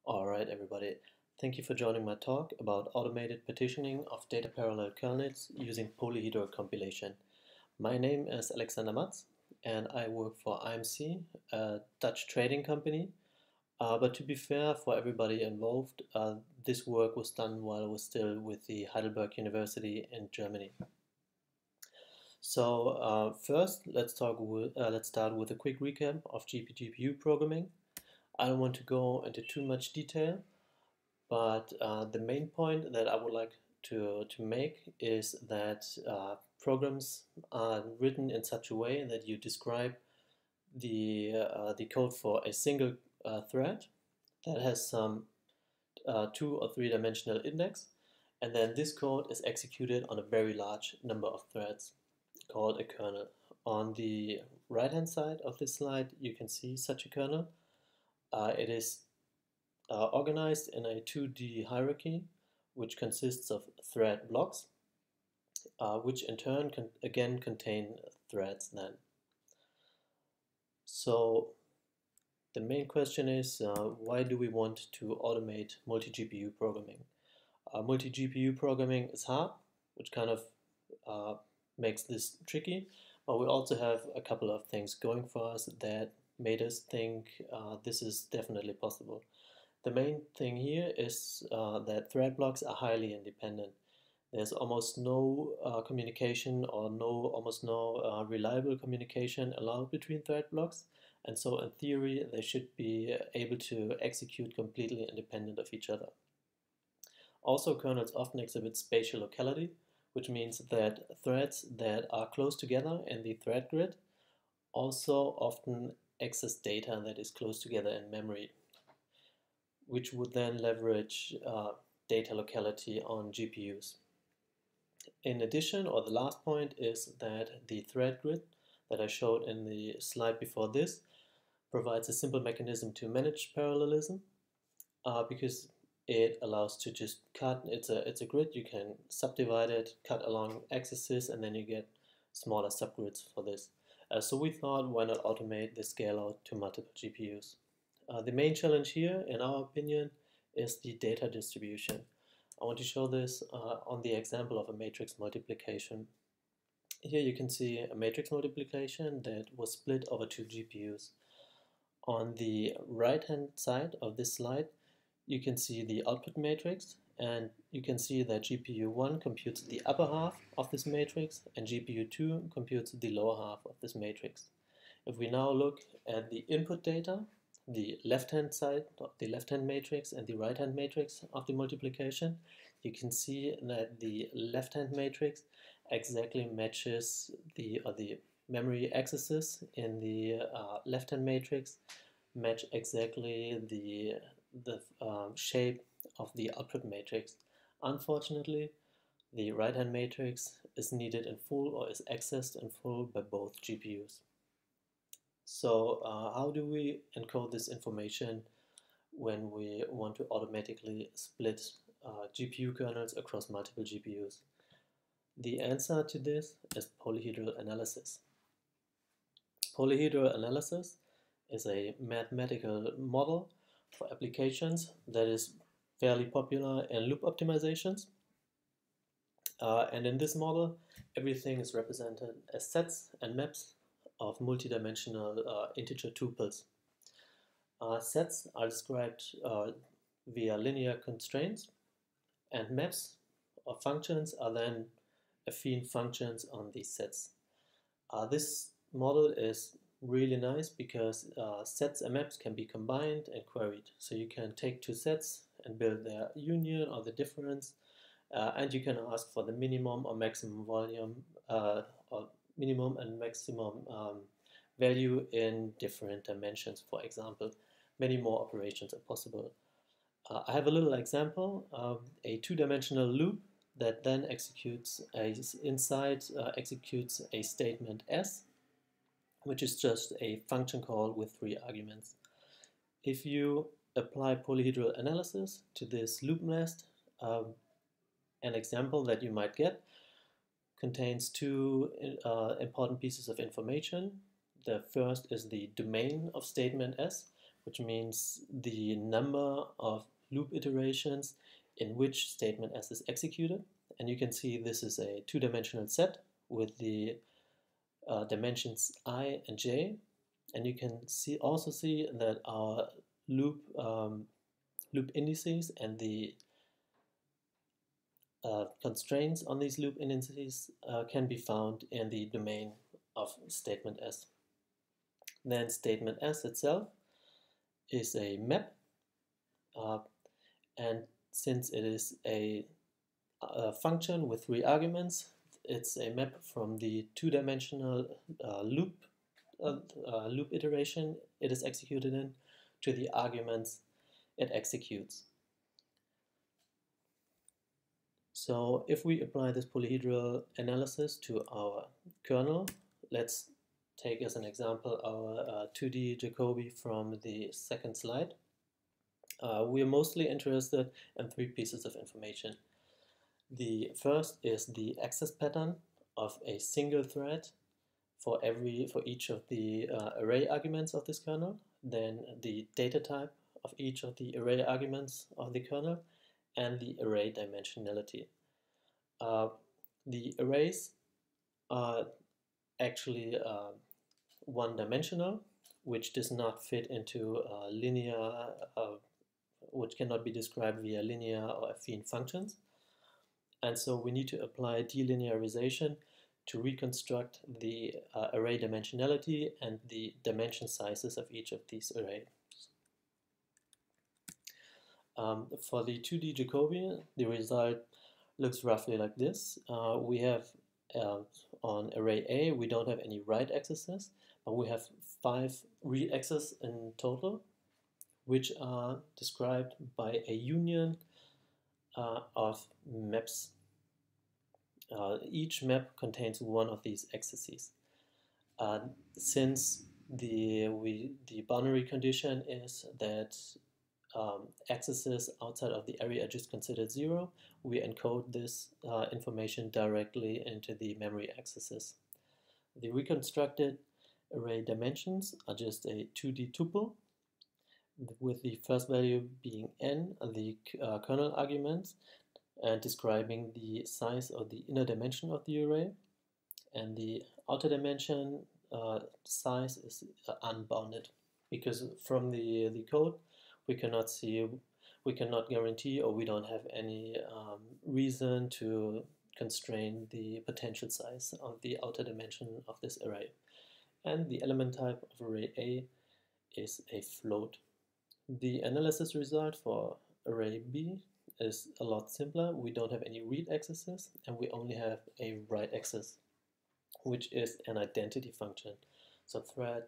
Alright everybody, thank you for joining my talk about automated partitioning of data parallel kernels using polyhedral compilation. My name is Alexander Matz and I work for IMC, a Dutch trading company. But to be fair for everybody involved, this work was done while I was still with the Heidelberg University in Germany. So first, let's start with a quick recap of GPGPU programming. I don't want to go into too much detail, but the main point that I would like to make is that programs are written in such a way that you describe the code for a single thread that has some 2 or 3 dimensional index, and then this code is executed on a very large number of threads called a kernel. On the right hand side of this slide you can see such a kernel. It is organized in a 2D hierarchy which consists of thread blocks, which in turn again contain threads then. So the main question is, why do we want to automate multi-GPU programming? Multi-GPU programming is hard, which kind of makes this tricky, but we also have a couple of things going for us that made us think this is definitely possible. The main thing here is that thread blocks are highly independent. There's almost no communication or almost no reliable communication allowed between thread blocks, and so in theory they should be able to execute completely independent of each other. Also, kernels often exhibit spatial locality, which means that threads that are close together in the thread grid also often access data that is close together in memory, which would then leverage data locality on GPUs. In addition, or the last point, is that the thread grid that I showed in the slide before this provides a simple mechanism to manage parallelism because it allows to just cut. It's a grid, you can subdivide it, cut along axes, and then you get smaller subgrids for this. So we thought, why not automate the scale out to multiple GPUs? The main challenge here, in our opinion, is the data distribution. I want to show this on the example of a matrix multiplication. Here you can see a matrix multiplication that was split over 2 GPUs. On the right hand side of this slide, you can see the output matrix, and you can see that GPU 1 computes the upper half of this matrix and GPU 2 computes the lower half of this matrix. If we now look at the input data, the left-hand side of the left-hand matrix and the right-hand matrix of the multiplication, you can see that the left-hand matrix exactly matches the memory accesses in the left-hand matrix match exactly the shape of the output matrix. Unfortunately, the right-hand matrix is needed in full or is accessed in full by both GPUs. So how do we encode this information when we want to automatically split GPU kernels across multiple GPUs? The answer to this is polyhedral analysis. Polyhedral analysis is a mathematical model for applications that is fairly popular in loop optimizations. And in this model, everything is represented as sets and maps of multidimensional integer tuples. Sets are described via linear constraints, and maps or functions are then affine functions on these sets. This model is really nice because sets and maps can be combined and queried. So you can take 2 sets and build their union or the difference, and you can ask for the minimum or maximum volume or minimum and maximum value in different dimensions, for example. Many more operations are possible. I have a little example of a 2-dimensional loop that then executes executes a statement S, which is just a function call with 3 arguments. If you apply polyhedral analysis to this loop nest, an example that you might get contains 2 important pieces of information. The first is the domain of statement S, which means the number of loop iterations in which statement S is executed. And you can see this is a two-dimensional set with the dimensions I and j. And you can also see that our loop indices and the constraints on these loop indices can be found in the domain of statement S. Then statement S itself is a map, and since it is a function with 3 arguments, it's a map from the two-dimensional loop iteration it is executed in to the arguments it executes. So if we apply this polyhedral analysis to our kernel, let's take as an example our 2D Jacobi from the second slide. We are mostly interested in 3 pieces of information. The first is the access pattern of a single thread for each of the array arguments of this kernel, then the data type of each of the array arguments of the kernel, and the array dimensionality. The arrays are actually one-dimensional, which does not fit into linear, which cannot be described via linear or affine functions. And so we need to apply delinearization to reconstruct the array dimensionality and the dimension sizes of each of these arrays. For the 2D Jacobi, the result looks roughly like this. We have on array A, we don't have any write accesses, but we have 5 read accesses in total, which are described by a union of maps. Each map contains one of these accesses. Since the boundary condition is that accesses outside of the array are just considered 0, we encode this information directly into the memory accesses. The reconstructed array dimensions are just a 2D tuple, with the first value being n, the kernel arguments, and describing the size of the inner dimension of the array, and the outer dimension size is unbounded, because from the code we cannot guarantee, or we don't have any reason to constrain the potential size of the outer dimension of this array. And the element type of array A is a float. The analysis result for array B is a lot simpler. We don't have any read accesses, and we only have a write access, which is an identity function. So thread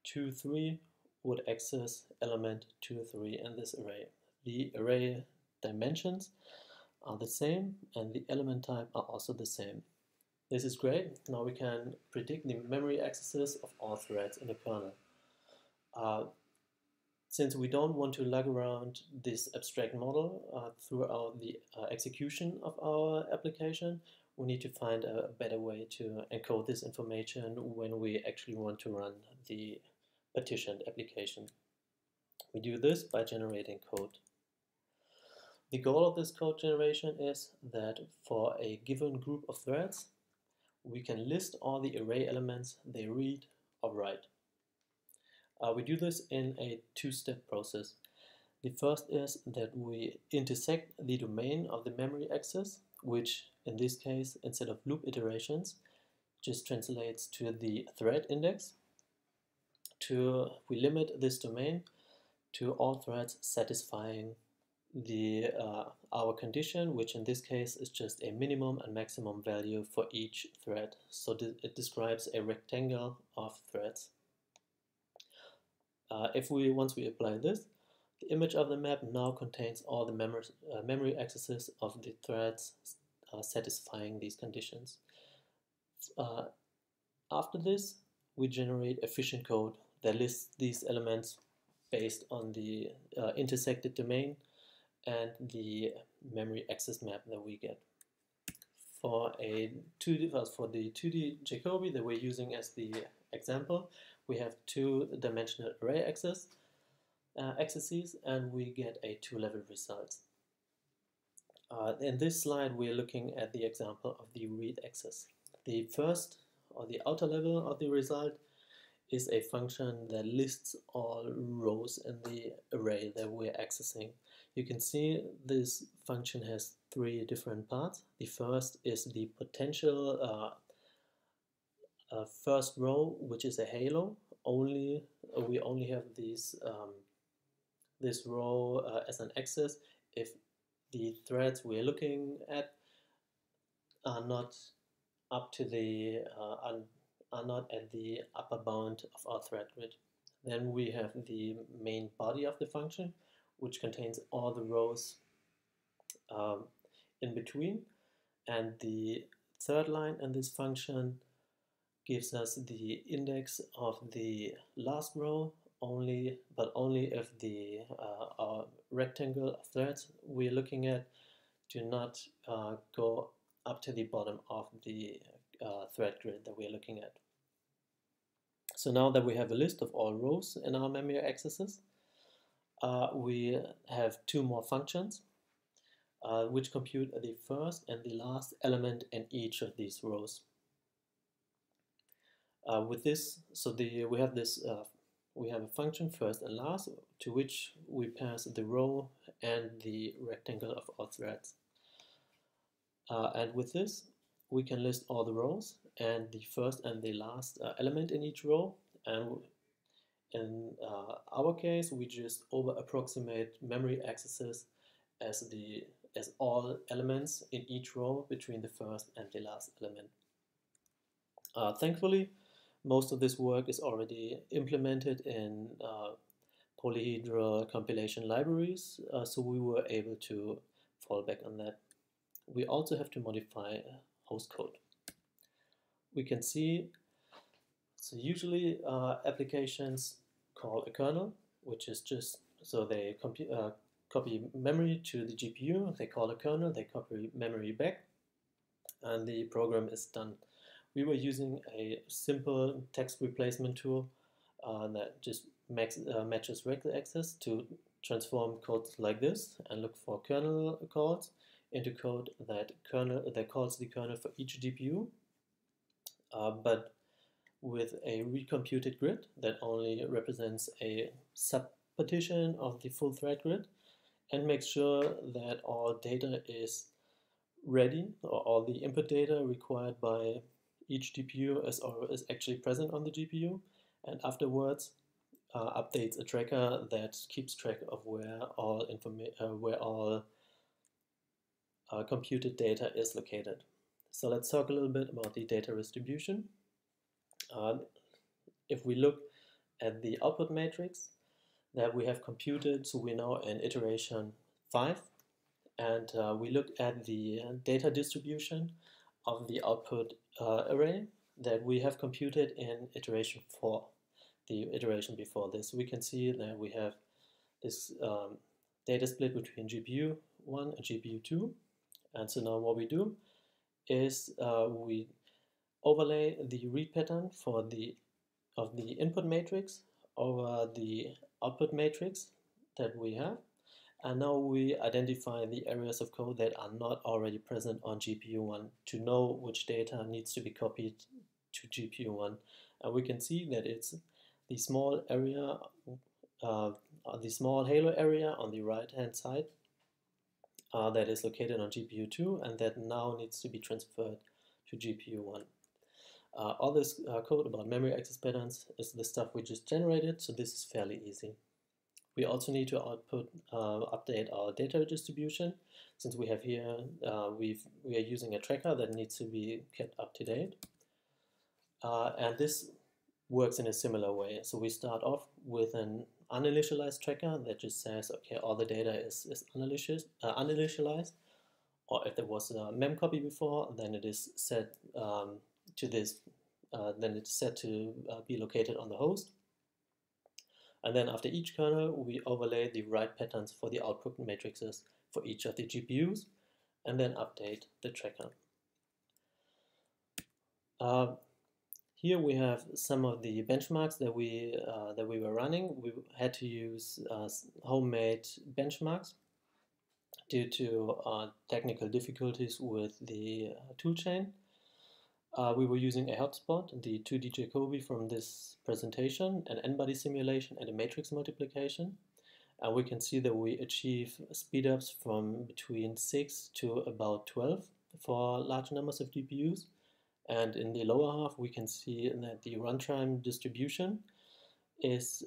2,3 would access element 2,3 in this array. The array dimensions are the same, and the element type are also the same. This is great. Now we can predict the memory accesses of all threads in the kernel. Since we don't want to lug around this abstract model throughout the execution of our application, we need to find a better way to encode this information when we actually want to run the partitioned application. We do this by generating code. The goal of this code generation is that for a given group of threads, we can list all the array elements they read or write. We do this in a 2-step process. The first is that we intersect the domain of the memory access, which in this case, instead of loop iterations, just translates to the thread index. We limit this domain to all threads satisfying our condition, which in this case is just a minimum and maximum value for each thread. So it describes a rectangle of threads. Once we apply this, the image of the map now contains all the memory accesses of the threads satisfying these conditions. After this, we generate efficient code that lists these elements based on the intersected domain and the memory access map that we get. For the 2D Jacobi that we're using as the example, we have 2-dimensional array access. axes, and we get a two-level result. In this slide, we're looking at the example of the read axis. The first, or the outer level of the result, is a function that lists all rows in the array that we're accessing. You can see this function has three different parts. The first is the potential first row, which is a halo. We only have this row as an axis if the threads we're looking at are not up to the are not at the upper bound of our thread grid. Then we have the main body of the function, which contains all the rows in between, and the third line in this function gives us the index of the last row but only if the our rectangle of threads we're looking at do not go up to the bottom of the thread grid that we're looking at. So now that we have a list of all rows in our memory accesses, we have two more functions which compute the first and the last element in each of these rows. With this, we have a function first and last to which we pass the row and the rectangle of our threads. And with this, we can list all the rows and the first and the last element in each row. And in our case, we just over approximate memory accesses as all elements in each row between the first and the last element. Thankfully, most of this work is already implemented in polyhedral compilation libraries, so we were able to fall back on that. We also have to modify host code. We can see, so usually applications call a kernel, which is just, so they copy memory to the GPU, they call a kernel, they copy memory back, and the program is done. We were using a simple text replacement tool that just matches regular access to transform code like this and look for kernel calls into code that calls the kernel for each GPU, but with a recomputed grid that only represents a subpartition of the full thread grid and makes sure that all data is ready, or all the input data required by each GPU is actually present on the GPU, and afterwards updates a tracker that keeps track of where all computed data is located. So let's talk a little bit about the data distribution. If we look at the output matrix that we have computed, so we're now in iteration 5, and we look at the data distribution of the output array that we have computed in iteration 4, the iteration before this. We can see that we have this data split between GPU 1 and GPU 2. And so now what we do is we overlay the read pattern of the input matrix over the output matrix that we have. And now we identify the areas of code that are not already present on GPU 1 to know which data needs to be copied to GPU 1. And we can see that it's the small area, the small halo area on the right hand side that is located on GPU 2 and that now needs to be transferred to GPU 1. All this code about memory access patterns is the stuff we just generated, so this is fairly easy. We also need to update our data distribution, since we have here, we are using a tracker that needs to be kept up to date. And this works in a similar way. So we start off with an uninitialized tracker that just says, okay, all the data is uninitialized, or if there was a mem copy before, then it is set to this, then it's set to be located on the host. And then after each kernel, we overlay the write patterns for the output matrices for each of the GPUs, and then update the tracker. Here we have some of the benchmarks that we were running. We had to use homemade benchmarks due to technical difficulties with the toolchain. We were using a hotspot, the 2D Jacobi from this presentation, an n-body simulation, and a matrix multiplication. We can see that we achieve speedups from between 6 to about 12 for large numbers of GPUs. And in the lower half, we can see that the runtime distribution is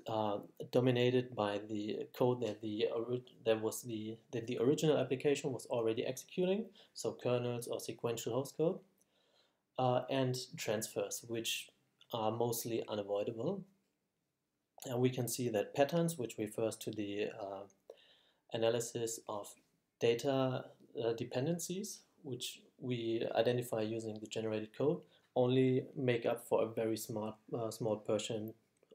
dominated by the code that the original application was already executing, so kernels or sequential host code, and transfers, which are mostly unavoidable. And we can see that patterns, which refers to the analysis of data dependencies, which we identify using the generated code, only make up for a very small portion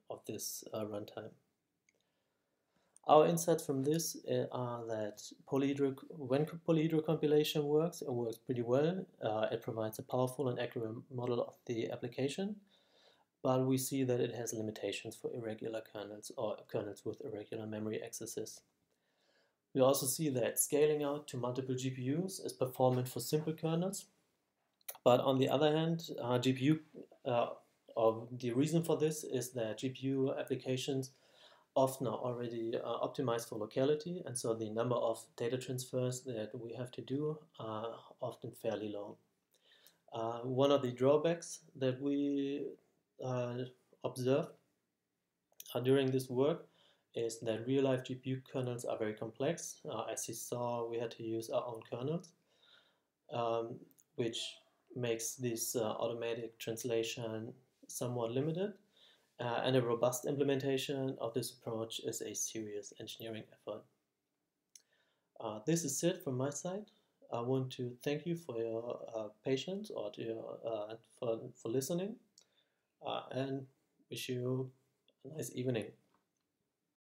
of this runtime. Our insights from this are that when polyhedral compilation works, it works pretty well. It provides a powerful and accurate model of the application, but we see that it has limitations for irregular kernels or kernels with irregular memory accesses. We also see that scaling out to multiple GPUs is performant for simple kernels, but on the other hand, the reason for this is that GPU applications often are already optimized for locality, and so the number of data transfers that we have to do are often fairly low. One of the drawbacks that we observed during this work is that real-life GPU kernels are very complex. As you saw, we had to use our own kernels, which makes this automatic translation somewhat limited. And a robust implementation of this approach is a serious engineering effort. This is it from my side. I want to thank you for your patience or for listening, and wish you a nice evening.